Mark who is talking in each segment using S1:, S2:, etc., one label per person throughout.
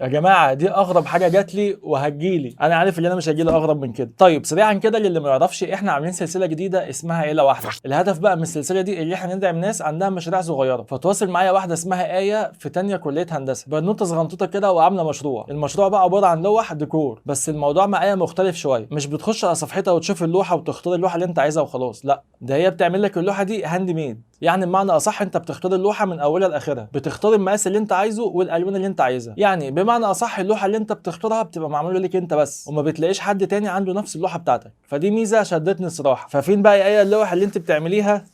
S1: يا جماعه دي اغرب حاجه جات لي وهتجيلي، انا عارف ان انا مش هجيلي اغرب من كده. طيب سريعا كده للي ما يعرفش، احنا عاملين سلسله جديده اسمها عيله واحده. الهدف بقى من السلسله دي اللي احنا ندعم ناس عندها مشاريع صغيره. فتواصل معايا واحده اسمها ايه في تانية كليه هندسه، بنوته صغنطوطه كده وعامله مشروع. المشروع بقى عباره عن لوح ديكور، بس الموضوع مع ايه مختلف شويه. مش بتخش على صفحتها وتشوف اللوحه وتختار اللوحه اللي انت عايزها وخلاص، لا ده هي بتعمل لك اللوحه دي هاند ميد. يعني بمعنى اصح انت بتختار اللوحه من اولها لاخرها، بتختار المقاس اللي انت عايزه والالوان اللي انت عايزها. يعني بمعنى اصح اللوحه اللي انت بتختارها بتبقى معموله ليك انت بس، وما بتلاقيش حد تاني عنده نفس اللوحه بتاعتك. فدي ميزه شدتني الصراحه. ففين بقى ايه اللوحه اللي انت بتعمليها؟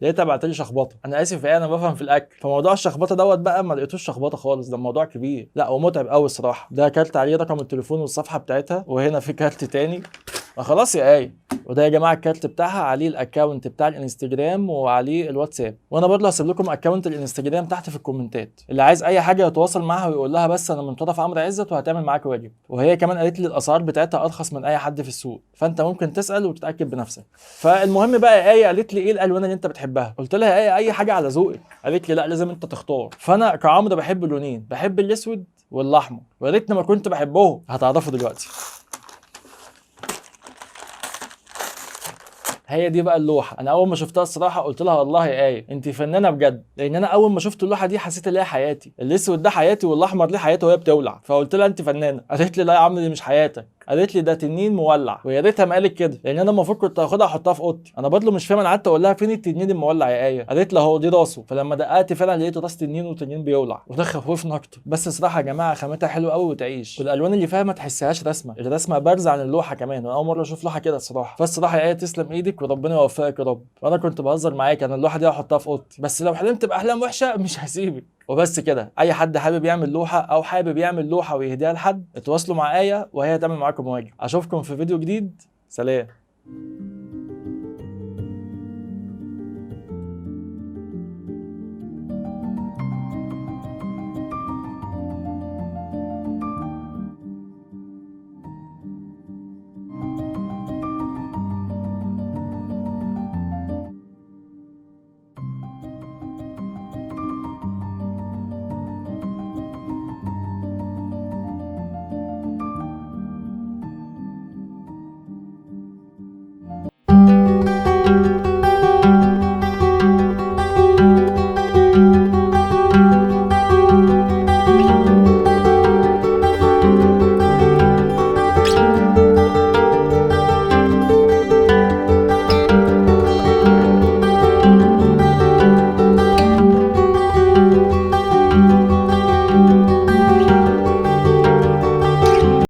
S1: لقيتها بعت لي شخبطه. انا اسف ايه، انا بفهم في الاكل. فموضوع الشخبطه دوت بقى ما لقيتوش شخبطه خالص، ده الموضوع كبير لا ومتعب قوي الصراحه. ده كارت عليه رقم التليفون والصفحه بتاعتها، وهنا في كارت تاني. ما خلاص يا ايه. وده يا جماعه الكارت بتاعها، عليه الاكونت بتاع الانستجرام وعليه الواتساب. وانا برضه هسيب لكم اكونت الانستجرام تحت في الكومنتات، اللي عايز اي حاجه يتواصل معاها ويقول لها بس انا من طرف عمرو عزت وهتعمل معاك واجب. وهي كمان قالت لي الاسعار بتاعتها ارخص من اي حد في السوق، فانت ممكن تسال وتتاكد بنفسك. فالمهم بقى يا ايه قالت لي ايه الالوان اللي انت بتحبها؟ قلت لها ايه اي حاجه على ذوقك. قالت لي لا لازم انت تختار. فانا كعمرو بحب اللونين، بحب الاسود والاحمر، ويا ريتني ما كنت بحبهم. هتعرفوا دلوقتي. هي دي بقى اللوحه. انا اول ما شفتها الصراحه قلت لها والله يا ايه انت فنانه بجد، لان انا اول ما شفت اللوحه دي حسيت ان هي حياتي. الاسود ده حياتي والاحمر ليه حياته وهي بتولع. فقلت لها انت فنانه. قالت لي لا يا عم دي مش حياتك. قالت لي ده تنين مولع. ويا ريتها ما قالت كده، لان انا المفروض كنت اخدها احطها في اوضتي. انا برضه مش فاهم، انا قعدت اقول لها فين التنين المولع يا ايه؟ قالت لي اهو دي راسه. فلما دققت فعلا لقيت راس تنين وتنين بيولع، وده خوفني اكتر. بس صراحه يا جماعه خامتها حلوه قوي وتعيش، والالوان اللي فيها ما تحسهاش رسمه، الرسمه بارزه عن اللوحه كمان. وانا اول مره اشوف لوحه كده الصراحه. فالصراحه يا ايه تسلم ايدك وربنا يوفقك يا رب. وانا كنت بهزر معاك، انا اللوحه دي هحطها في اوضتي، بس لو حلمت باحلام وحشه مش هسيبك. وبس كده. اي حد حابب يعمل لوحه او حابب يعمل لوحه ويهديها لحد، اتواصلوا مع ايه وهي هتعمل معاكم واجب. اشوفكم في فيديو جديد. سلام.